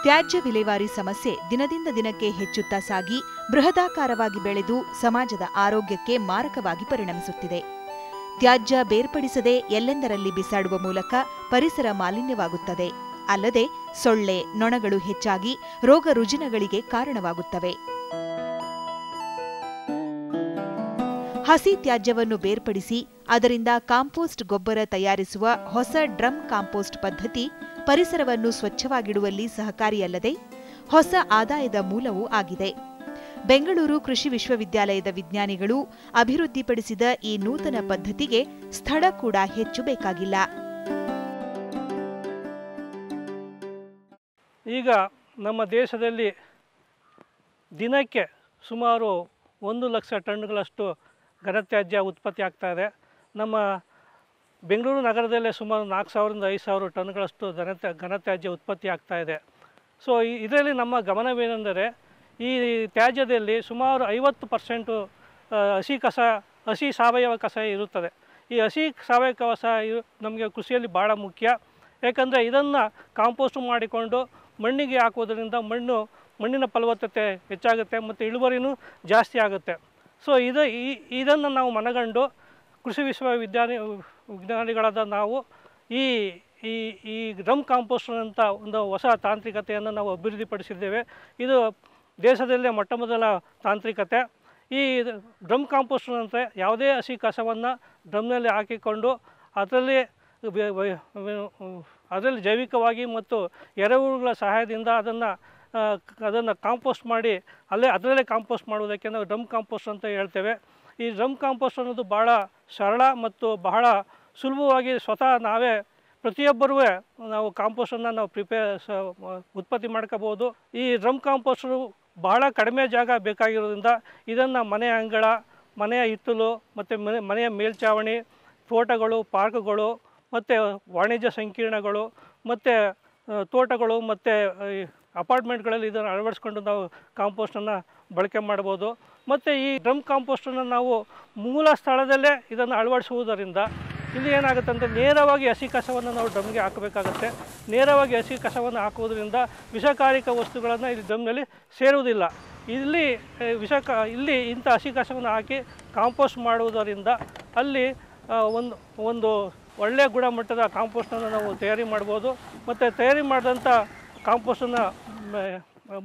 ತ್ಯಾಜ್ಯ ವಿಲೇವಾರಿ ಸಮಸ್ಯೆ ದಿನದಿಂದ ದಿನಕ್ಕೆ ಹೆಚ್ಚುತ್ತಾ ಸಾಗಿ ಬೃಹದಾಕಾರವಾಗಿ ಬೆಳೆದು ಸಮಾಜದ ಆರೋಗ್ಯಕ್ಕೆ ಮಾರಕವಾಗಿ ಪರಿಣಮಿಸುತ್ತಿದೆ. ತ್ಯಾಜ್ಯ ಬೇರ್ಪಡಿಸದೆ ಎಲ್ಲೆಂದರಲ್ಲಿ ಬಿಸಾಡುವ ಮೂಲಕ ಪರಿಸರ ಮಾಲಿನ್ಯವಾಗುತ್ತದೆ. ಅಲ್ಲದೆ ಸೊಳ್ಳೆ, ನೊಣಗಳು ಹೆಚ್ಚಾಗಿ ರೋಗ ರುಜಿನಗಳಿಗೆ ಕಾರಣವಾಗುತ್ತವೆ. ಹಸಿ ತ್ಯಾಜ್ಯವನ್ನು ಬೇರ್ಪಡಿಸಿ ಅದರಿಂದ ಕಾಂಪೋಸ್ಟ್ ಗೊಬ್ಬರ ತಯಾರಿಸುವ ಹೊಸ ಡ್ರಮ್ ಕಾಂಪೋಸ್ಟ್ ಪದ್ಧತಿ ಪರಿಸರವನ್ನು ಸ್ವಚ್ಛವಾಗಿಡುವಲ್ಲಿ ಸಹಕಾರಿಯಲ್ಲದೆ ಹೊಸ ಆದಾಯದ ಮೂಲವೂ ಆಗಿದೆ. ಬೆಂಗಳೂರು ಕೃಷಿ ವಿಶ್ವವಿದ್ಯಾಲಯದ ವಿಜ್ಞಾನಿಗಳು ಅಭಿವೃದ್ಧಿಪಡಿಸಿದ ಈ ನೂತನ ಪದ್ಧತಿಗೆ ಸ್ಥಳ ಕೂಡ ಹೆಚ್ಚು ಬೇಕಾಗಿಲ್ಲ. ಈಗ ನಮ್ಮ ದೇಶದಲ್ಲಿ ದಿನಕ್ಕೆ ಸುಮಾರು 1 ಲಕ್ಷ ಟನ್ಗಳಷ್ಟು ಘನತ್ಯಾಜ್ಯ ಉತ್ಪತ್ತಿ ಆಗ್ತಾ ಇದೆ. ನಮ್ಮ ಬೆಂಗಳೂರು ನಗರದಲ್ಲೇ ಸುಮಾರು 4,000 ರಿಂದ 5,000 ಟನ್ಗಳಷ್ಟು ಘನತ್ಯಾಜ್ಯ ಉತ್ಪತ್ತಿ ಆಗ್ತಾ ಇದೆ. ಸೊ ಇದರಲ್ಲಿ ನಮ್ಮ ಗಮನವೇನೆಂದರೆ ಈ ತ್ಯಾಜ್ಯದಲ್ಲಿ ಸುಮಾರು 50% ಹಸಿ ಸಾವಯವ ಕಸ ಇರುತ್ತದೆ. ಈ ಹಸಿ ಸಾವಯವ ಕಸ ನಮಗೆ ಕೃಷಿಯಲ್ಲಿ ಭಾಳ ಮುಖ್ಯ. ಯಾಕಂದರೆ ಇದನ್ನು ಕಾಂಪೋಸ್ಟ್ ಮಾಡಿಕೊಂಡು ಮಣ್ಣಿಗೆ ಹಾಕೋದ್ರಿಂದ ಮಣ್ಣಿನ ಫಲವತ್ತತೆ ಹೆಚ್ಚಾಗುತ್ತೆ ಮತ್ತು ಇಳುವರಿನೂ ಜಾಸ್ತಿ ಆಗುತ್ತೆ. ಸೊ ಇದನ್ನು ನಾವು ಮನಗಂಡು ಕೃಷಿ ವಿಜ್ಞಾನಿಗಳಾದ ನಾವು ಈ ಡ್ರಮ್ ಕಾಂಪೋಸ್ಟ್ ಅಂತ ಒಂದು ಹೊಸ ತಾಂತ್ರಿಕತೆಯನ್ನು ನಾವು ಅಭಿವೃದ್ಧಿಪಡಿಸಿದ್ದೇವೆ. ಇದು ದೇಶದಲ್ಲೇ ಮೊಟ್ಟಮೊದಲ ತಾಂತ್ರಿಕತೆ. ಈ ಡ್ರಮ್ ಕಾಂಪೋಸ್ಟ್ ಅಂದರೆ ಯಾವುದೇ ಹಸಿ ಕಸವನ್ನು ಡ್ರಮ್ನಲ್ಲಿ ಹಾಕಿಕೊಂಡು ಅದರಲ್ಲಿ ಜೈವಿಕವಾಗಿ ಮತ್ತು ಎರೆಹುಳುಗಳ ಸಹಾಯದಿಂದ ಅದನ್ನು ಕಾಂಪೋಸ್ಟ್ ಮಾಡಿ ಅದರಲ್ಲೇ ಕಾಂಪೋಸ್ಟ್ ಮಾಡುವುದಕ್ಕೆ ನಾವು ಡ್ರಮ್ ಕಾಂಪೋಸ್ಟ್ ಅಂತ ಹೇಳ್ತೇವೆ. ಈ ಡ್ರಮ್ ಕಾಂಪೋಸ್ಟ್ ಅನ್ನೋದು ಬಹಳ ಸರಳ ಮತ್ತು ಬಹಳ ಸುಲಭವಾಗಿ ಸ್ವತಃ ನಾವೇ ಪ್ರತಿಯೊಬ್ಬರೂ ನಾವು ಕಾಂಪೋಸ್ಟನ್ನು ನಾವು ಉತ್ಪತ್ತಿ ಮಾಡ್ಕೋಬೋದು. ಈ ಡ್ರಮ್ ಕಾಂಪೋಸ್ಟು ಬಹಳ ಕಡಿಮೆ ಜಾಗ ಬೇಕಾಗಿರೋದ್ರಿಂದ ಇದನ್ನು ಮನೆಯ ಅಂಗಳ, ಮನೆಯ ಹಿತ್ತಲು ಮತ್ತು ಮನೆಯ ಮೇಲ್ಛಾವಣಿ, ತೋಟಗಳು, ಪಾರ್ಕ್ಗಳು ಮತ್ತು ವಾಣಿಜ್ಯ ಸಂಕೀರ್ಣಗಳು ಮತ್ತು ತೋಟಗಳು ಮತ್ತು ಅಪಾರ್ಟ್ಮೆಂಟ್ಗಳಲ್ಲಿ ಇದನ್ನು ಅಳವಡಿಸ್ಕೊಂಡು ನಾವು ಕಾಂಪೋಸ್ಟನ್ನು ಬಳಕೆ ಮಾಡ್ಬೋದು. ಮತ್ತು ಈ ಡ್ರಮ್ ಕಾಂಪೋಸ್ಟನ್ನು ನಾವು ಮೂಲ ಸ್ಥಳದಲ್ಲೇ ಇದನ್ನು ಅಳವಡಿಸುವುದರಿಂದ ಇಲ್ಲಿ ಏನಾಗುತ್ತೆ ಅಂದರೆ ನೇರವಾಗಿ ಹಸಿ ಕಸವನ್ನು ನಾವು ಡ್ರಮ್ಗೆ ಹಾಕಬೇಕಾಗತ್ತೆ. ನೇರವಾಗಿ ಹಸಿ ಕಸವನ್ನು ಹಾಕುವುದರಿಂದ ವಿಷಕಾರಕ ವಸ್ತುಗಳನ್ನು ಇಲ್ಲಿ ಡ್ರಮ್ನಲ್ಲಿ ಸೇರುವುದಿಲ್ಲ. ಇಲ್ಲಿ ಇಂಥ ಹಸಿ ಕಸವನ್ನು ಹಾಕಿ ಕಾಂಪೋಸ್ಟ್ ಮಾಡುವುದರಿಂದ ಅಲ್ಲಿ ಒಂದು ಒಳ್ಳೆಯ ಗುಣಮಟ್ಟದ ಕಾಂಪೋಸ್ಟನ್ನು ನಾವು ತಯಾರಿ ಮಾಡ್ಬೋದು. ಮತ್ತು ತಯಾರಿ ಮಾಡಿದಂಥ ಕಾಂಪೋಸ್ಟನ್ನು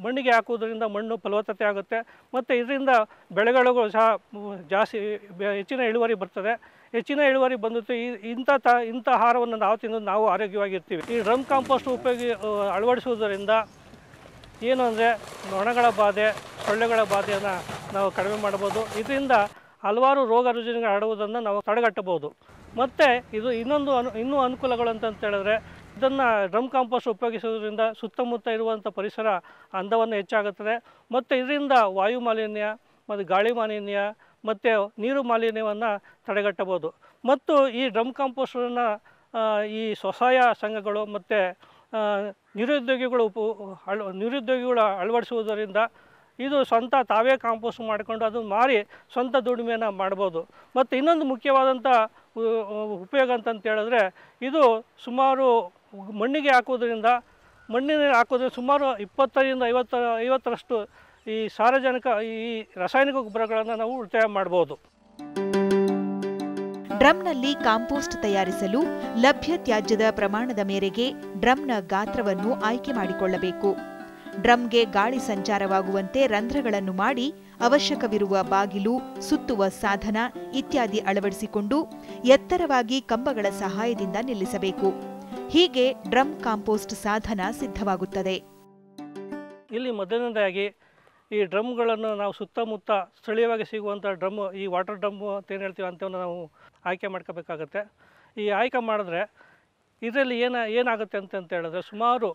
ಮಣ್ಣಿಗೆ ಹಾಕುವುದರಿಂದ ಮಣ್ಣು ಫಲವತ್ತತೆ ಆಗುತ್ತೆ ಮತ್ತು ಇದರಿಂದ ಬೆಳೆಗಳಿಗೂ ಸಹ ಹೆಚ್ಚಿನ ಇಳುವರಿ ಬರ್ತದೆ. ಹೆಚ್ಚಿನ ಇಳುವರಿ ಬಂದಿತ್ತು ಇಂಥ ಆಹಾರವನ್ನು ನಾವು ತಿನ್ನೋದು ನಾವು ಆರೋಗ್ಯವಾಗಿರ್ತೀವಿ. ಈ ಡ್ರಮ್ ಕಾಂಪೋಸ್ಟ್ ಅಳವಡಿಸುವುದರಿಂದ ಏನು ಅಂದರೆ ನೊಣಗಳ ಬಾಧೆ, ಸೊಳ್ಳೆಗಳ ಬಾಧೆಯನ್ನು ನಾವು ಕಡಿಮೆ ಮಾಡ್ಬೋದು. ಇದರಿಂದ ಹಲವಾರು ರೋಗ ರುಜಿನಗಳು ಹರಡುವುದನ್ನು ನಾವು ತಡೆಗಟ್ಟಬಹುದು. ಮತ್ತು ಇದು ಇನ್ನೂ ಅನುಕೂಲಗಳು ಅಂತ ಹೇಳಿದ್ರೆ ಇದನ್ನು ಡ್ರಮ್ ಕಾಂಪೋಸ್ಟ್ ಉಪಯೋಗಿಸುವುದರಿಂದ ಸುತ್ತಮುತ್ತ ಇರುವಂಥ ಪರಿಸರ ಅಂದವನ್ನು ಹೆಚ್ಚಾಗುತ್ತದೆ. ಮತ್ತು ಇದರಿಂದ ವಾಯು ಮಾಲಿನ್ಯ ಮತ್ತು ಗಾಳಿ ಮಾಲಿನ್ಯ ಮತ್ತು ನೀರು ಮಾಲಿನ್ಯವನ್ನು ತಡೆಗಟ್ಟಬಹುದು. ಮತ್ತು ಈ ಡ್ರಮ್ ಕಾಂಪೋಸ್ಟನ್ನು ಈ ಸ್ವಸಹಾಯ ಸಂಘಗಳು ಮತ್ತು ನಿರುದ್ಯೋಗಿಗಳು ಅಳವಡಿಸುವುದರಿಂದ ಇದು ಸ್ವಂತ ತಾವೇ ಕಾಂಪೋಸ್ಟ್ ಮಾಡಿಕೊಂಡು ಅದನ್ನು ಮಾರಿ ಸ್ವಂತ ದುಡಿಮೆಯನ್ನು ಮಾಡ್ಬೋದು. ಮತ್ತು ಇನ್ನೊಂದು ಮುಖ್ಯವಾದಂಥ ಉಪಯೋಗ ಅಂತಂತ ಹೇಳಿದ್ರೆ ಇದು ಸುಮಾರು ಮಣ್ಣಿಗೆ ಹಾಕೋದ್ರಿಂದ ಸುಮಾರು 20 ರಿಂದ 50ರಷ್ಟು ಈ ಸಾರಜನಕ ಈ ರಾಸಾಯನಿಕ ಗೊಬ್ಬರಗಳನ್ನು ನಾವು ಉಳಿತಾಯ ಮಾಡ್ಬೋದು. ಡ್ರಮ್ನಲ್ಲಿ ಕಾಂಪೋಸ್ಟ್ ತಯಾರಿಸಲು ಲಭ್ಯ ತ್ಯಾಜ್ಯದ ಪ್ರಮಾಣದ ಮೇರೆಗೆ ಡ್ರಮ್ನ ಗಾತ್ರವನ್ನು ಆಯ್ಕೆ ಮಾಡಿಕೊಳ್ಳಬೇಕು. ಡ್ರಮ್ಗೆ ಗಾಳಿ ಸಂಚಾರವಾಗುವಂತೆ ರಂಧ್ರಗಳನ್ನು ಮಾಡಿ ಅವಶ್ಯಕವಿರುವ ಬಾಗಿಲು, ಸುತ್ತುವ ಸಾಧನ ಇತ್ಯಾದಿ ಅಳವಡಿಸಿಕೊಂಡು ಎತ್ತರವಾಗಿ ಕಂಬಗಳ ಸಹಾಯದಿಂದ ನಿಲ್ಲಿಸಬೇಕು. ಹೀಗೆ ಡ್ರಮ್ ಕಾಂಪೋಸ್ಟ್ ಸಾಧನ ಸಿದ್ಧವಾಗುತ್ತದೆ. ಇಲ್ಲಿ ಮೊದಲನೇದಾಗಿ ಈ ಡ್ರಮ್ಗಳನ್ನು ನಾವು ಸುತ್ತಮುತ್ತ ಸ್ಥಳೀಯವಾಗಿ ಸಿಗುವಂಥ ಈ ವಾಟರ್ ಡ್ರಮ್ ಅಂತ ಏನು ಹೇಳ್ತೀವಿ ಅಂಥವನ್ನು ನಾವು ಆಯ್ಕೆ ಮಾಡ್ಕೋಬೇಕಾಗತ್ತೆ. ಈ ಆಯ್ಕೆ ಮಾಡಿದ್ರೆ ಇದರಲ್ಲಿ ಏನಾಗುತ್ತೆ ಅಂತ ಹೇಳಿದ್ರೆ ಸುಮಾರು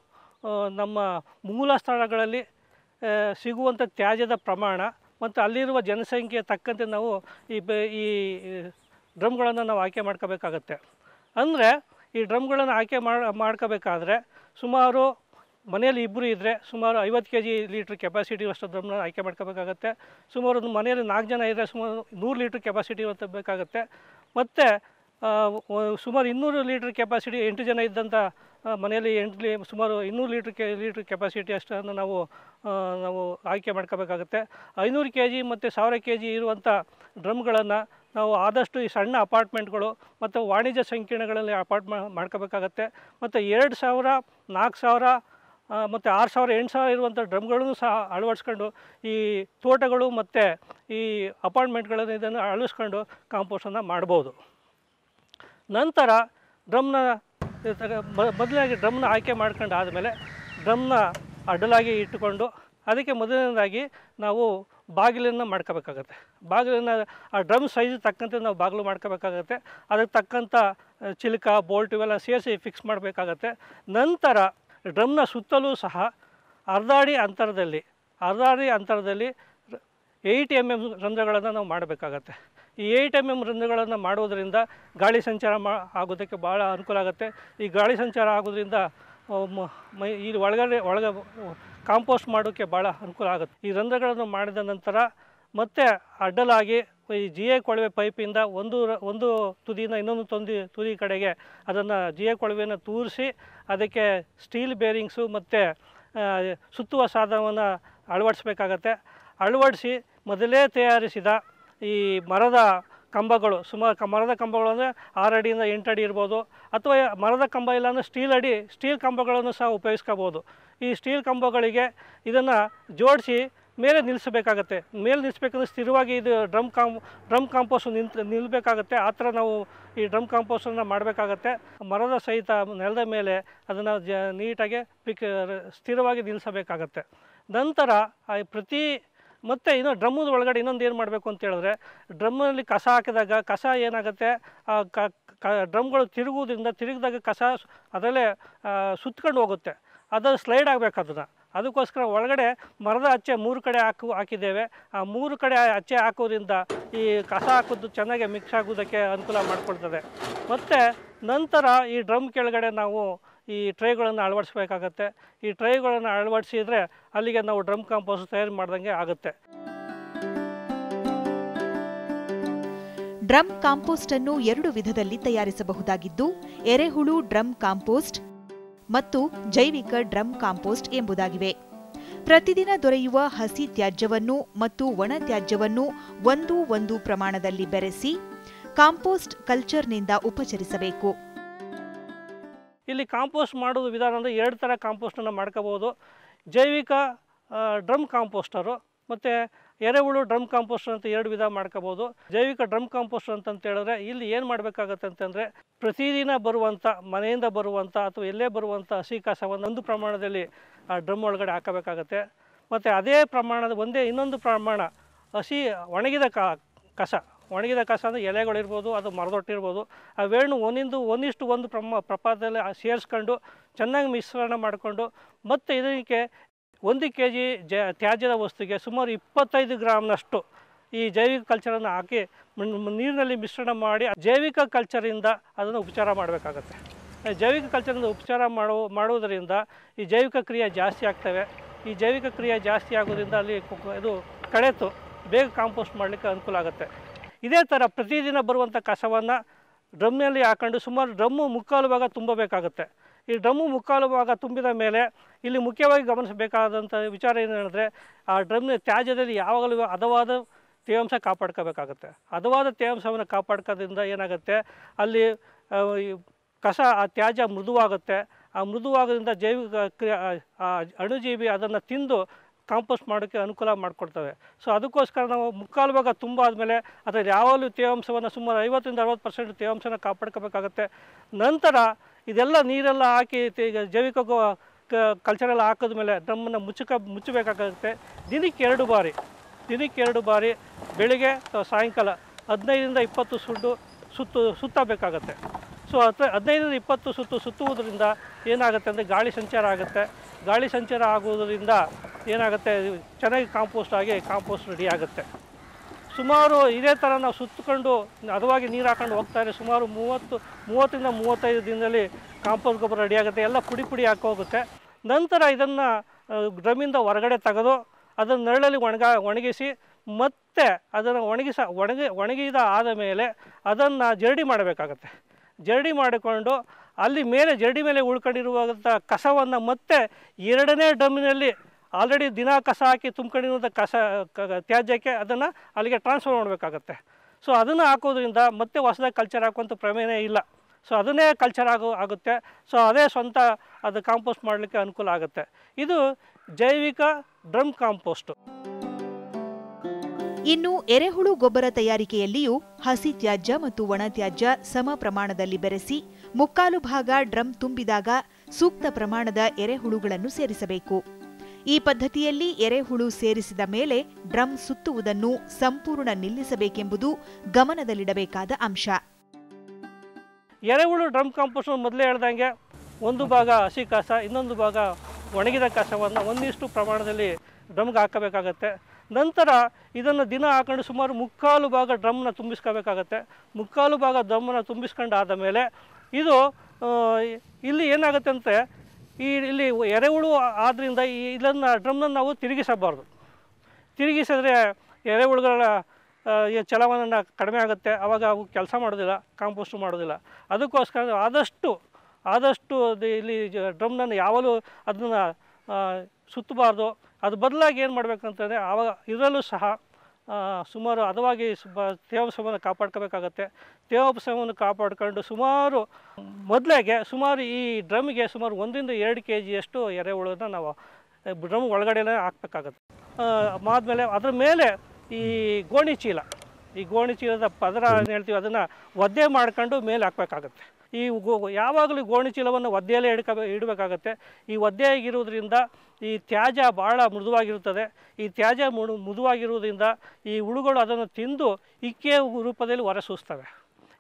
ನಮ್ಮ ಮೂಲ ಸ್ಥಳಗಳಲ್ಲಿ ಸಿಗುವಂಥ ತ್ಯಾಜ್ಯದ ಪ್ರಮಾಣ ಮತ್ತು ಅಲ್ಲಿರುವ ಜನಸಂಖ್ಯೆ ತಕ್ಕಂತೆ ನಾವು ಈ ಡ್ರಮ್ಗಳನ್ನು ನಾವು ಆಯ್ಕೆ ಮಾಡ್ಕೋಬೇಕಾಗತ್ತೆ. ಅಂದರೆ ಈ ಡ್ರಮ್ಗಳನ್ನು ಆಯ್ಕೆ ಮಾಡ್ಕೋಬೇಕಾದ್ರೆ ಸುಮಾರು ಮನೆಯಲ್ಲಿ ಇಬ್ಬರು ಇದ್ದರೆ ಸುಮಾರು 50 kg ಲೀಟ್ರ್ ಕೆಪಾಸಿಟಿ ಅಷ್ಟು ಡ್ರಮ್ನ ಆಯ್ಕೆ ಮಾಡ್ಕೋಬೇಕಾಗತ್ತೆ. ಸುಮಾರು ಒಂದು ಮನೆಯಲ್ಲಿ 4 ಜನ ಇದ್ದರೆ ಸುಮಾರು 100 ಲೀಟ್ರ್ ಕೆಪಾಸಿಟಿ ಅಂತ ಬೇಕಾಗುತ್ತೆ. ಮತ್ತು ಸುಮಾರು 200 ಲೀಟ್ರ್ ಕೆಪಾಸಿಟಿ 8 ಜನ ಇದ್ದಂಥ ಮನೆಯಲ್ಲಿ ಸುಮಾರು 200 ಲೀಟ್ರ್ ಕೆಪಾಸಿಟಿ ಅಷ್ಟನ್ನು ನಾವು ಆಯ್ಕೆ ಮಾಡ್ಕೋಬೇಕಾಗುತ್ತೆ. 500 kg ಮತ್ತು 1000 kg ಇರುವಂಥ ಡ್ರಮ್ಗಳನ್ನು ನಾವು ಆದಷ್ಟು ಈ ಸಣ್ಣ ಅಪಾರ್ಟ್ಮೆಂಟ್ಗಳು ಮತ್ತು ವಾಣಿಜ್ಯ ಸಂಕೀರ್ಣಗಳಲ್ಲಿ ಮಾಡ್ಕೋಬೇಕಾಗತ್ತೆ. ಮತ್ತು 2000, 4000 ಮತ್ತು 6000, 8000 ಇರುವಂಥ ಡ್ರಮ್ಗಳನ್ನು ಸಹ ಅಳವಡಿಸ್ಕೊಂಡು ಈ ತೋಟಗಳು ಮತ್ತು ಈ ಅಪಾರ್ಟ್ಮೆಂಟ್ಗಳನ್ನು ಇದನ್ನು ಅಳವಡಿಸ್ಕೊಂಡು ಕಾಂಪೋಸ್ಟನ್ನು ಮಾಡ್ಬೋದು. ನಂತರ ಮೊದಲಾಗಿ ಡ್ರಮ್ನ ಆಯ್ಕೆ ಮಾಡ್ಕೊಂಡು ಆದಮೇಲೆ ಡ್ರಮ್ನ ಅಡ್ಡಲಾಗಿ ಇಟ್ಟುಕೊಂಡು ಅದಕ್ಕೆ ಮೊದಲನೇದಾಗಿ ನಾವು ಬಾಗಿಲನ್ನು ಮಾಡ್ಕೋಬೇಕಾಗತ್ತೆ. ಬಾಗಿಲನ್ನು ಆ ಡ್ರಮ್ ಸೈಜ್ ತಕ್ಕಂತೆ ನಾವು ಬಾಗಿಲು ಮಾಡ್ಕೋಬೇಕಾಗತ್ತೆ. ಅದಕ್ಕೆ ತಕ್ಕಂಥ ಚಿಲಕ, ಬೋಲ್ಟ್ ಇವೆಲ್ಲ ಸೇರಿಸಿ ಫಿಕ್ಸ್ ಮಾಡಬೇಕಾಗತ್ತೆ. ನಂತರ ಡ್ರಮ್ನ ಸುತ್ತಲೂ ಸಹ ಅರ್ಧ ಅಡಿ ಅಂತರದಲ್ಲಿ 8 mm ರಂಧ್ರಗಳನ್ನು ನಾವು ಮಾಡಬೇಕಾಗತ್ತೆ. ಈ 8 mm ರಂಧ್ರಗಳನ್ನು ಮಾಡೋದರಿಂದ ಗಾಳಿ ಸಂಚಾರ ಆಗೋದಕ್ಕೆ ಭಾಳ ಅನುಕೂಲ ಆಗುತ್ತೆ. ಈ ಗಾಳಿ ಸಂಚಾರ ಆಗೋದ್ರಿಂದ ಈ ಒಳಗೆ ಕಾಂಪೋಸ್ಟ್ ಮಾಡೋಕ್ಕೆ ಭಾಳ ಅನುಕೂಲ ಆಗುತ್ತೆ. ಈ ರಂಧ್ರಗಳನ್ನು ಮಾಡಿದ ನಂತರ ಮತ್ತೆ ಅಡ್ಡಲಾಗಿ ಈ GI ಕೊಳವೆ ಪೈಪಿಂದ ಒಂದು ತುದಿಯಿಂದ ಇನ್ನೊಂದು ತುದಿ ಕಡೆಗೆ ಅದನ್ನು GI ಕೊಳವೆಯನ್ನು ತೂರಿಸಿ ಅದಕ್ಕೆ ಸ್ಟೀಲ್ ಬೇರಿಂಗ್ಸು ಮತ್ತು ಸುತ್ತುವ ಸಾಧನವನ್ನು ಅಳವಡಿಸ್ಬೇಕಾಗತ್ತೆ. ಅಳವಡಿಸಿ ಮೊದಲೇ ತಯಾರಿಸಿದ ಈ ಮರದ ಕಂಬಗಳು, ಮರದ ಕಂಬಗಳು ಅಂದರೆ 6 ಅಡಿಯಿಂದ 8 ಅಡಿ ಇರ್ಬೋದು, ಅಥವಾ ಮರದ ಕಂಬ ಇಲ್ಲಾಂದರೆ ಸ್ಟೀಲ್ ಕಂಬಗಳನ್ನು ಸಹ ಉಪಯೋಗಿಸ್ಕೋಬೋದು. ಈ ಸ್ಟೀಲ್ ಕಂಬಗಳಿಗೆ ಇದನ್ನು ಜೋಡಿಸಿ ಮೇಲೆ ನಿಲ್ಲಿಸಬೇಕಾಗತ್ತೆ. ಮೇಲೆ ನಿಲ್ಲಿಸ್ಬೇಕಂದ್ರೆ ಸ್ಥಿರವಾಗಿ ಇದು ಡ್ರಮ್ ಕಾಂಪೋಸ್ಟ್ ನಿಲ್ಲಬೇಕಾಗತ್ತೆ. ಆ ಥರ ನಾವು ಈ ಡ್ರಮ್ ಕಾಂಪೋಸ್ಟನ್ನು ಮಾಡಬೇಕಾಗತ್ತೆ. ಮರದ ಸಹಿತ ನೆಲದ ಮೇಲೆ ಅದನ್ನು ನೀಟಾಗಿ ಸ್ಥಿರವಾಗಿ ನಿಲ್ಲಿಸಬೇಕಾಗತ್ತೆ. ನಂತರ ಮತ್ತು ಇನ್ನು ಡ್ರಮ್ಮದ ಒಳಗಡೆ ಇನ್ನೊಂದು ಏನು ಮಾಡಬೇಕು ಅಂತ ಹೇಳಿದ್ರೆ, ಡ್ರಮ್ಮಲ್ಲಿ ಕಸ ಹಾಕಿದಾಗ ಕಸ ಏನಾಗುತ್ತೆ, ಡ್ರಮ್ಗಳು ತಿರುಗಿದಾಗ ಕಸ ಅದರಲ್ಲೇ ಸುತ್ಕೊಂಡು ಹೋಗುತ್ತೆ. ಅದು ಸ್ಲೈಡ್ ಆಗಬೇಕು. ಅದಕ್ಕೋಸ್ಕರ ಒಳಗಡೆ ಮರದ ಅಚ್ಚೆ 3 ಕಡೆ ಹಾಕಿದ್ದೇವೆ. ಆ 3 ಕಡೆ ಅಚ್ಚೆ ಹಾಕೋದ್ರಿಂದ ಈ ಕಸ ಹಾಕೋದು ಚೆನ್ನಾಗಿ ಮಿಕ್ಸ್ ಆಗೋದಕ್ಕೆ ಅನುಕೂಲ ಮಾಡಿಕೊಡ್ತದೆ. ಮತ್ತು ನಂತರ ಈ ಡ್ರಮ್ ಕೆಳಗಡೆ ನಾವು ಈ ಟ್ರೇಗಳನ್ನು ಅಳವಡಿಸ್ಬೇಕಾಗತ್ತೆ. ಈ ಟ್ರೇಗಳನ್ನು ಅಳವಡಿಸಿದರೆ ಅಲ್ಲಿಗೆ ನಾವು ಡ್ರಮ್ ಕಾಂಪೋಸ್ಟ್ ತಯಾರು ಮಾಡ್ದಂಗೆ ಆಗುತ್ತೆ. ಡ್ರಮ್ ಕಾಂಪೋಸ್ಟ್ ಅನ್ನು 2 ವಿಧದಲ್ಲಿ ತಯಾರಿಸಬಹುದಾಗಿದ್ದು, ಎರೆಹುಳು ಡ್ರಮ್ ಕಾಂಪೋಸ್ಟ್ ಮತ್ತು ಜೈವಿಕ ಡ್ರಮ್ ಕಾಂಪೋಸ್ಟ್ ಎಂಬುದಾಗಿವೆ. ಪ್ರತಿದಿನ ದೊರೆಯುವ ಹಸಿ ತ್ಯಾಜ್ಯವನ್ನು ಮತ್ತು ಒಣ ತ್ಯಾಜ್ಯವನ್ನು 1:1 ಪ್ರಮಾಣದಲ್ಲಿ ಬೆರೆಸಿ ಕಾಂಪೋಸ್ಟ್ ಕಲ್ಚರ್ನಿಂದ ಉಪಚರಿಸಬೇಕು. ಇಲ್ಲಿ ಕಾಂಪೋಸ್ಟ್ ಮಾಡೋದು ವಿಧಾನ ಅಂದರೆ 2 ಥರ ಕಾಂಪೋಸ್ಟನ್ನು ಮಾಡ್ಕೋಬೋದು. ಜೈವಿಕ ಡ್ರಮ್ ಕಾಂಪೋಸ್ಟರು ಮತ್ತು ಎರೆಹುಳು ಡ್ರಮ್ ಕಾಂಪೋಸ್ಟರ್ ಅಂತ 2 ವಿಧ ಮಾಡ್ಕೋಬೋದು. ಜೈವಿಕ ಡ್ರಮ್ ಕಾಂಪೋಸ್ಟರ್ ಅಂತ ಹೇಳಿದ್ರೆ ಇಲ್ಲಿ ಏನು ಮಾಡಬೇಕಾಗತ್ತೆ ಅಂತಂದರೆ, ಪ್ರತಿದಿನ ಮನೆಯಿಂದ ಬರುವಂಥ ಅಥವಾ ಎಲ್ಲೇ ಬರುವಂಥ ಹಸಿ ಕಸವನ್ನು ಒಂದು ಪ್ರಮಾಣದಲ್ಲಿ ಆ ಡ್ರಮ್ ಒಳಗಡೆ ಹಾಕಬೇಕಾಗತ್ತೆ. ಮತ್ತು ಅದೇ ಪ್ರಮಾಣದ ಇನ್ನೊಂದು ಪ್ರಮಾಣ ಒಣಗಿದ ಕಸ ಅಂದರೆ ಎಲೆಗಳಿರ್ಬೋದು, ಅದು ಮರದೊಟ್ಟಿರ್ಬೋದು, ಅವೇನು 1:1 ಪ್ರಪಾತದಲ್ಲಿ ಸೇರಿಸ್ಕೊಂಡು ಚೆನ್ನಾಗಿ ಮಿಶ್ರಣ ಮಾಡಿಕೊಂಡು, ಮತ್ತು ಇದಕ್ಕೆ 1 kg ತ್ಯಾಜ್ಯದ ವಸ್ತುಗೆ ಸುಮಾರು 25 ಗ್ರಾಮ್ನಷ್ಟು ಈ ಜೈವಿಕ ಕಲ್ಚರನ್ನು ಹಾಕಿ ನೀರಿನಲ್ಲಿ ಮಿಶ್ರಣ ಮಾಡಿ ಜೈವಿಕ ಕಲ್ಚರಿಂದ ಅದನ್ನು ಉಪಚಾರ ಮಾಡಬೇಕಾಗತ್ತೆ. ಜೈವಿಕ ಕಲ್ಚರಿಂದ ಉಪಚಾರ ಮಾಡುವುದರಿಂದ ಈ ಜೈವಿಕ ಕ್ರಿಯೆ ಜಾಸ್ತಿ ಆಗ್ತವೆ. ಈ ಜೈವಿಕ ಕ್ರಿಯೆ ಜಾಸ್ತಿ ಆಗೋದ್ರಿಂದ ಅಲ್ಲಿ ಇದು ಕಳೆತು ಬೇಗ ಕಾಂಪೋಸ್ಟ್ ಮಾಡಲಿಕ್ಕೆ ಅನುಕೂಲ ಆಗುತ್ತೆ. ಇದೇ ಥರ ಪ್ರತಿದಿನ ಬರುವಂಥ ಕಸವನ್ನು ಡ್ರಮ್ನಲ್ಲಿ ಹಾಕೊಂಡು ಸುಮಾರು ಡ್ರಮ್ಮು 3/4 ಭಾಗ ತುಂಬಬೇಕಾಗುತ್ತೆ. ಈ ಡ್ರಮ್ಮು 3/4 ಭಾಗ ತುಂಬಿದ ಮೇಲೆ ಇಲ್ಲಿ ಮುಖ್ಯವಾಗಿ ಗಮನಿಸಬೇಕಾದಂಥ ವಿಚಾರ ಏನು ಹೇಳಿದ್ರೆ, ಆ ಡ್ರಮ್ನ ತ್ಯಾಜ್ಯದಲ್ಲಿ ಯಾವಾಗಲೂ ಹದವಾದ ತೇವಾಂಶ ಕಾಪಾಡ್ಕೋಬೇಕಾಗತ್ತೆ. ಹದವಾದ ತೇವಾಂಶವನ್ನು ಕಾಪಾಡ್ಕೋದ್ರಿಂದ ಏನಾಗುತ್ತೆ, ಅಲ್ಲಿ ಆ ತ್ಯಾಜ್ಯ ಮೃದುವಾಗುತ್ತೆ. ಆ ಮೃದುವಾಗೋದ್ರಿಂದ ಜೈವಿಕ ಅಣುಜೀವಿ ಅದನ್ನು ತಿಂದು ಕಾಂಪೋಸ್ಟ್ ಮಾಡೋಕ್ಕೆ ಅನುಕೂಲ ಮಾಡಿಕೊಡ್ತವೆ. ಸೊ ಅದಕ್ಕೋಸ್ಕರ ನಾವು 3/4 ಭಾಗ ತುಂಬಾದಮೇಲೆ ಅದರಲ್ಲಿ ಯಾವಾಗಲೂ ತೇವಾಂಶವನ್ನು ಸುಮಾರು 50-60% ತೇವಾಂಶನ ಕಾಪಾಡ್ಕೋಬೇಕಾಗತ್ತೆ. ನಂತರ ಇದೆಲ್ಲ ನೀರೆಲ್ಲ ಹಾಕಿ ಜೈವಿಕ ಕಲ್ಚರೆಲ್ಲ ಹಾಕಿದ್ಮೇಲೆ ಡ್ರಮ್ಮನ್ನು ಮುಚ್ಚಬೇಕಾಗುತ್ತೆ. ದಿನಕ್ಕೆ 2 ಬಾರಿ ಬೆಳಿಗ್ಗೆ ಅಥವಾ ಸಾಯಂಕಾಲ 15-20 ಸುತ್ತಬೇಕಾಗತ್ತೆ. ಸೊ 15-20 ಸುತ್ತುವುದರಿಂದ ಏನಾಗುತ್ತೆ ಅಂದರೆ ಗಾಳಿ ಸಂಚಾರ ಆಗುತ್ತೆ. ಗಾಳಿ ಸಂಚಾರ ಆಗುವುದರಿಂದ ಏನಾಗುತ್ತೆ, ಚೆನ್ನಾಗಿ ಕಾಂಪೋಸ್ಟ್ ರೆಡಿ ಆಗುತ್ತೆ. ಸುಮಾರು ಇದೇ ಥರ ನಾವು ಸುತ್ತಕೊಂಡು ಹದವಾಗಿ ನೀರು ಹಾಕೊಂಡು ಹೋಗ್ತಾರೆ. ಸುಮಾರು 30-35 ದಿನದಲ್ಲಿ ಕಾಂಪೋಸ್ಟ್ ಗೊಬ್ಬರ ರೆಡಿ ಆಗುತ್ತೆ. ಎಲ್ಲ ಪುಡಿ ಹಾಕೋಗುತ್ತೆ. ನಂತರ ಇದನ್ನು ಡ್ರಮ್ಮಿಂದ ಹೊರಗಡೆ ತೆಗೆದು ಅದನ್ನು ನೆರಳಲ್ಲಿ ಒಣಗಿಸಿ ಮತ್ತೆ ಅದನ್ನು ಒಣಗಿದ ಆದ ಮೇಲೆ ಅದನ್ನು ಜರಡಿ ಮಾಡಬೇಕಾಗತ್ತೆ. ಜರಡಿ ಮಾಡಿಕೊಂಡು ಅಲ್ಲಿ ಮೇಲೆ ಜರಡಿ ಮೇಲೆ ಉಳ್ಕೊಂಡಿರುವಂಥ ಕಸವನ್ನು ಮತ್ತೆ ಎರಡನೇ ಡ್ರಮ್ಮಿನಲ್ಲಿ ಆಲ್ರೆಡಿ ದಿನ ಕಸ ಹಾಕಿ ತುಂಬ್ಕೊಂಡಿರುವಂಥ ತ್ಯಾಜ್ಯಕ್ಕೆ ಅದನ್ನು ಅಲ್ಲಿಗೆ ಟ್ರಾನ್ಸ್ಫರ್ ಮಾಡಬೇಕಾಗತ್ತೆ. ಸೊ ಅದನ್ನು ಹಾಕೋದ್ರಿಂದ ಮತ್ತೆ ಹೊಸದಾಗಿ ಕಲ್ಚರ್ ಹಾಕುವಂಥ ಪ್ರಮೇಯನೇ ಇಲ್ಲ. ಸೊ ಅದನ್ನೇ ಕಲ್ಚರ್ ಆಗುತ್ತೆ. ಸೊ ಅದೇ ಸ್ವಂತ ಅದು ಕಾಂಪೋಸ್ಟ್ ಮಾಡಲಿಕ್ಕೆ ಅನುಕೂಲ ಆಗುತ್ತೆ. ಇದು ಜೈವಿಕ ಡ್ರಮ್ ಕಾಂಪೋಸ್ಟು. ಇನ್ನು ಎರೆಹುಳು ಗೊಬ್ಬರ ತಯಾರಿಕೆಯಲ್ಲಿಯೂ ಹಸಿ ತ್ಯಾಜ್ಯ ಮತ್ತು ಒಣ ತ್ಯಾಜ್ಯ ಸಮ ಪ್ರಮಾಣದಲ್ಲಿ ಬೆರೆಸಿ 3/4 ಭಾಗ ಡ್ರಮ್ ತುಂಬಿದಾಗ ಸೂಕ್ತ ಪ್ರಮಾಣದ ಎರೆಹುಳುಗಳನ್ನು ಸೇರಿಸಬೇಕು. ಈ ಪದ್ಧತಿಯಲ್ಲಿ ಎರೆಹುಳು ಸೇರಿಸಿದ ಮೇಲೆ ಡ್ರಮ್ ಸುತ್ತುವುದನ್ನು ಸಂಪೂರ್ಣ ನಿಲ್ಲಿಸಬೇಕೆಂಬುದು ಗಮನದಲ್ಲಿಡಬೇಕಾದ ಅಂಶ. ಎರೆಹುಳು ಡ್ರಮ್ ಕಾಂಪೋಸ್ಟ್ ಮೊದಲೇ ಹೇಳ್ದಂಗೆ ಒಂದು ಭಾಗ ಹಸಿ ಕಸ, ಇನ್ನೊಂದು ಭಾಗ ಒಣಗಿದ ಕಸವನ್ನು 1:1 ಪ್ರಮಾಣದಲ್ಲಿ ಡ್ರಮ್ಗೆ ಹಾಕಬೇಕಾಗತ್ತೆ. ನಂತರ ಇದನ್ನು ದಿನ ಹಾಕೊಂಡು ಸುಮಾರು 3/4 ಭಾಗ ಡ್ರಮ್ನ ತುಂಬಿಸ್ಕೋಬೇಕಾಗತ್ತೆ. 3/4 ಭಾಗ ಡ್ರಮ್ಮನ್ನು ತುಂಬಿಸ್ಕೊಂಡಾದ ಮೇಲೆ ಇದು ಇಲ್ಲಿ ಏನಾಗುತ್ತೆ ಅಂದರೆ ಇಲ್ಲಿ ಎರೆಹುಳು ಆದ್ದರಿಂದ ಇದನ್ನು ಡ್ರಮ್ನ ನಾವು ತಿರುಗಿಸಬಾರ್ದು. ತಿರುಗಿಸಿದ್ರೆ ಎರೆಹುಳುಗಳ ಚಲವನ್ನ ಕಡಿಮೆ ಆಗುತ್ತೆ. ಆವಾಗ ಅವು ಕೆಲಸ ಮಾಡೋದಿಲ್ಲ, ಕಾಂಪೋಸ್ಟ್ ಮಾಡೋದಿಲ್ಲ. ಅದಕ್ಕೋಸ್ಕರ ಆದಷ್ಟು ಇಲ್ಲಿ ಡ್ರಮ್ನನ್ನು ಯಾವಾಗಲೂ ಅದನ್ನು ಸುತ್ತಬಾರ್ದು. ಅದು ಬದಲಾಗಿ ಏನು ಮಾಡಬೇಕಂತಂದರೆ ಆವಾಗ ಇದರಲ್ಲೂ ಸಹ ಸುಮಾರು ಹದವಾಗಿ ತೇವಾಂಶವನ್ನು ಕಾಪಾಡ್ಕೋಬೇಕಾಗತ್ತೆ. ತೇವಾಂಶವನ್ನು ಕಾಪಾಡ್ಕೊಂಡು ಸುಮಾರು ಈ ಡ್ರಮ್ಗೆ ಸುಮಾರು 1-2 kgಯಷ್ಟು ಎರೆಹುಳನ್ನು ನಾವು ಡ್ರಮ್ ಒಳಗಡೆನೇ ಹಾಕಬೇಕಾಗತ್ತೆ. ಆದಮೇಲೆ ಅದ್ರ ಮೇಲೆ ಈ ಗೋಣಿ ಚೀಲದ ಪದರ ಏನು ಹೇಳ್ತೀವಿ ಅದನ್ನು ಒದ್ದೆ ಮಾಡ್ಕೊಂಡು ಮೇಲೆ ಹಾಕಬೇಕಾಗತ್ತೆ. ಈ ಯಾವಾಗಲೂ ಗೋಣಿ ಚೀಲವನ್ನು ಒದ್ದೆಯಲ್ಲೇ ಇಡಬೇಕಾಗತ್ತೆ. ಈ ಒದ್ದೆಯಾಗಿರೋದ್ರಿಂದ ಈ ತ್ಯಾಜ್ಯ ಭಾಳ ಮೃದುವಾಗಿರುತ್ತದೆ. ಈ ತ್ಯಾಜ್ಯ ಮೃದುವಾಗಿರುವುದರಿಂದ ಈ ಹುಳುಗಳು ಅದನ್ನು ತಿಂದು ಇಕ್ಕೆ ರೂಪದಲ್ಲಿ ಹೊರಸೂಸ್ತವೆ.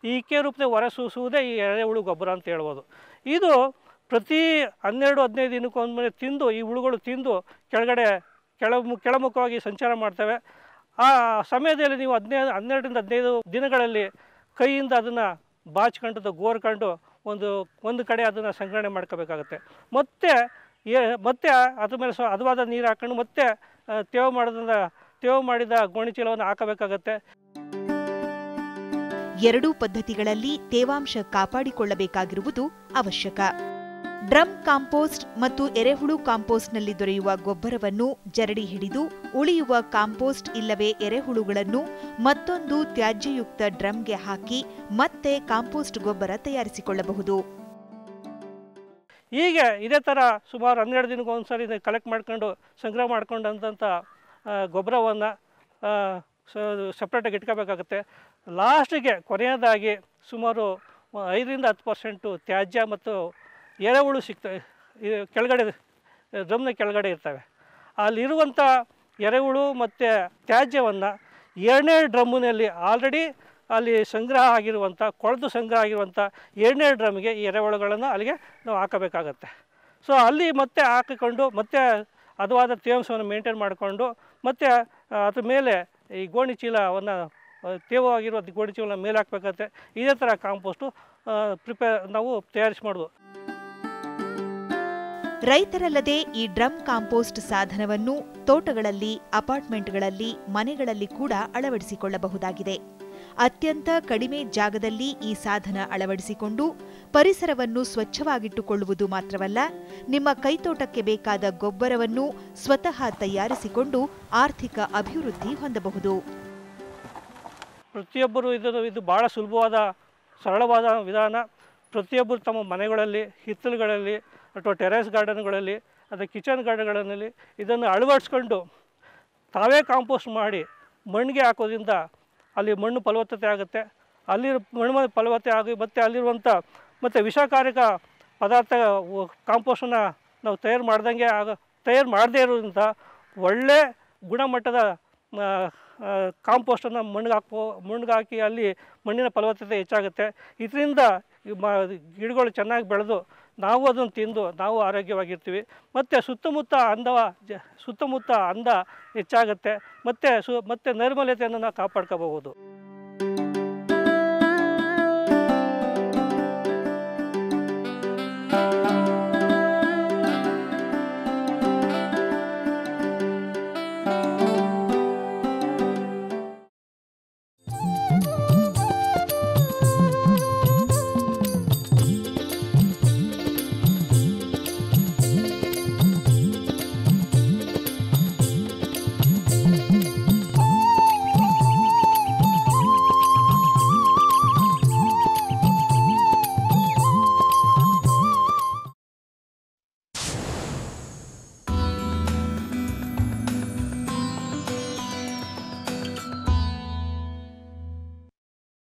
ಈ ಇಕ್ಕೆ ರೂಪದಲ್ಲಿ ಹೊರಸೂಸುವುದೇ ಈ ಎರೆಹುಳು ಗೊಬ್ಬರ ಅಂತ ಹೇಳ್ಬೋದು. ಇದು ಪ್ರತಿ 12-15 ದಿನಕ್ಕೊಮ್ಮೆ ತಿಂದು ಈ ಹುಳುಗಳು ತಿಂದು ಕೆಳಮುಖವಾಗಿ ಸಂಚಾರ ಮಾಡ್ತವೆ. ಆ ಸಮಯದಲ್ಲಿ ನೀವು 12-15 ದಿನಗಳಲ್ಲಿ ಕೈಯಿಂದ ಅದನ್ನು ಬಾಚ್ಕೊಂಡು ಗೋರ್ಕೊಂಡು ಒಂದು ಕಡೆ ಅದನ್ನು ಸಂಗ್ರಹಣೆ ಮಾಡ್ಕೋಬೇಕಾಗತ್ತೆ. ಮತ್ತೆ ಅದ್ರ ಮೇಲೆ ಹದವಾದ ನೀರು ಹಾಕೊಂಡು ಮತ್ತೆ ತೇವ ಮಾಡಿದ ಗೋಣಿ ಚೀಲವನ್ನು ಹಾಕಬೇಕಾಗತ್ತೆ. ಎರಡೂ ಪದ್ಧತಿಗಳಲ್ಲಿ ತೇವಾಂಶ ಕಾಪಾಡಿಕೊಳ್ಳಬೇಕಾಗಿರುವುದು ಅವಶ್ಯಕ. ಡ್ರಮ್ ಕಾಂಪೋಸ್ಟ್ ಮತ್ತು ಎರೆಹುಳು ಕಾಂಪೋಸ್ಟ್ನಲ್ಲಿ ದೊರೆಯುವ ಗೊಬ್ಬರವನ್ನು ಜರಡಿ ಹಿಡಿದು ಉಳಿಯುವ ಕಾಂಪೋಸ್ಟ್ ಇಲ್ಲವೇ ಎರೆಹುಳುಗಳನ್ನು ಮತ್ತೊಂದು ತ್ಯಾಜ್ಯಯುಕ್ತ ಡ್ರಮ್ಗೆ ಹಾಕಿ ಮತ್ತೆ ಕಾಂಪೋಸ್ಟ್ ಗೊಬ್ಬರ ತಯಾರಿಸಿಕೊಳ್ಳಬಹುದು. ಹೀಗೆ ಇದೇ ಥರ ಸುಮಾರು 12 ದಿನಕ್ಕೊಂದ್ಸರಿ ಕಲೆಕ್ಟ್ ಮಾಡ್ಕೊಂಡು ಸಂಗ್ರಹ ಮಾಡ್ಕೊಂಡಂಥ ಗೊಬ್ಬರವನ್ನು ಸಪ್ರೇಟಾಗಿ ಇಟ್ಕೋಬೇಕಾಗತ್ತೆ. ಲಾಸ್ಟಿಗೆ ಕೊನೆಯದಾಗಿ ಸುಮಾರು 5-10% ತ್ಯಾಜ್ಯ ಮತ್ತು ಎರೆಹುಳು ಸಿಗ್ತವೆ. ಕೆಳಗಡೆ ಡ್ರಮ್ನ ಕೆಳಗಡೆ ಇರ್ತವೆ. ಅಲ್ಲಿರುವಂಥ ಎರೆಹುಳು ಮತ್ತು ತ್ಯಾಜ್ಯವನ್ನು 2ನೇ ಡ್ರಮ್ಮಿನಲ್ಲಿ ಆಲ್ರೆಡಿ ಅಲ್ಲಿ ಕೊಳೆದು ಸಂಗ್ರಹ ಆಗಿರುವಂಥ 2ನೇ ಡ್ರಮ್ಗೆ ಈ ಎರೆಹುಳುಗಳನ್ನು ಅಲ್ಲಿಗೆ ನಾವು ಹಾಕಬೇಕಾಗತ್ತೆ. ಸೊ ಅಲ್ಲಿ ಮತ್ತೆ ಹಾಕಿಕೊಂಡು ಮತ್ತೆ ಹದವಾದ ತೇವಾಂಶವನ್ನು ಮೇಂಟೈನ್ ಮಾಡಿಕೊಂಡು ಮತ್ತೆ ಅದ್ರ ಮೇಲೆ ಈ ಗೋಣಿ ಚೀಲವನ್ನು ತೇವವಾಗಿರುವ ಗೋಣಿ ಚೀಲನ ಮೇಲೆ ಹಾಕಬೇಕಾಗತ್ತೆ. ಇದೇ ಥರ ಕಾಂಪೋಸ್ಟು ನಾವು ತಯಾರಿಸಿ ಮಾಡೋದು. ರೈತರಲ್ಲದೆ ಈ ಡ್ರಮ್ ಕಾಂಪೋಸ್ಟ್ ಸಾಧನವನ್ನು ತೋಟಗಳಲ್ಲಿ, ಅಪಾರ್ಟ್ಮೆಂಟ್ಗಳಲ್ಲಿ, ಮನೆಗಳಲ್ಲಿ ಕೂಡ ಅಳವಡಿಸಿಕೊಳ್ಳಬಹುದಾಗಿದೆ. ಅತ್ಯಂತ ಕಡಿಮೆ ಜಾಗದಲ್ಲಿ ಈ ಸಾಧನ ಅಳವಡಿಸಿಕೊಂಡು ಪರಿಸರವನ್ನು ಸ್ವಚ್ಛವಾಗಿಟ್ಟುಕೊಳ್ಳುವುದು ಮಾತ್ರವಲ್ಲ, ನಿಮ್ಮ ಕೈತೋಟಕ್ಕೆ ಬೇಕಾದ ಗೊಬ್ಬರವನ್ನು ಸ್ವತಃ ತಯಾರಿಸಿಕೊಂಡು ಆರ್ಥಿಕ ಅಭಿವೃದ್ಧಿ ಹೊಂದಬಹುದು. ಪ್ರತಿಯೊಬ್ಬರು ಇದು ಬಹಳ ಸುಲಭವಾದ ಸರಳವಾದ ವಿಧಾನ. ಪ್ರತಿಯೊಬ್ಬರು ತಮ್ಮ ಮನೆಗಳಲ್ಲಿ, ಹಿತ್ತಲುಗಳಲ್ಲಿ ಅಥವಾ ಟೆರೆಸ್ ಗಾರ್ಡನ್ಗಳಲ್ಲಿ ಅಥವಾ ಕಿಚನ್ ಗಾರ್ಡನ್ಗಳಲ್ಲಿ ಇದನ್ನು ಅಳವಡಿಸ್ಕೊಂಡು ತಾವೇ ಕಾಂಪೋಸ್ಟ್ ಮಾಡಿ ಮಣ್ಣಿಗೆ ಹಾಕೋದ್ರಿಂದ ಅಲ್ಲಿ ಮಣ್ಣು ಫಲವತ್ತತೆ ಆಗುತ್ತೆ. ಮಣ್ಣು ಫಲವತ್ತತೆ ಆಗಿ ಮತ್ತು ಅಲ್ಲಿರುವಂಥ ಮತ್ತು ವಿಷಕಾರಕ ಪದಾರ್ಥ ಕಾಂಪೋಸ್ಟನ್ನು ನಾವು ತಯಾರು ಮಾಡದೇ ಇರೋದ್ರಿಂದ ಒಳ್ಳೆ ಗುಣಮಟ್ಟದ ಕಾಂಪೋಸ್ಟನ್ನು ಮಣ್ಣಿಗೆ ಹಾಕಿ ಅಲ್ಲಿ ಮಣ್ಣಿನ ಫಲವತ್ತತೆ ಹೆಚ್ಚಾಗುತ್ತೆ. ಇದರಿಂದ ಗಿಡಗಳು ಚೆನ್ನಾಗಿ ಬೆಳೆದು ನಾವು ಅದನ್ನು ತಿಂದು ನಾವು ಆರೋಗ್ಯವಾಗಿರ್ತೀವಿ. ಮತ್ತು ಸುತ್ತಮುತ್ತ ಅಂದ ಹೆಚ್ಚಾಗುತ್ತೆ. ಮತ್ತು ನೈರ್ಮಲ್ಯತೆಯನ್ನು ನಾವು ಕಾಪಾಡ್ಕೋಬಹುದು.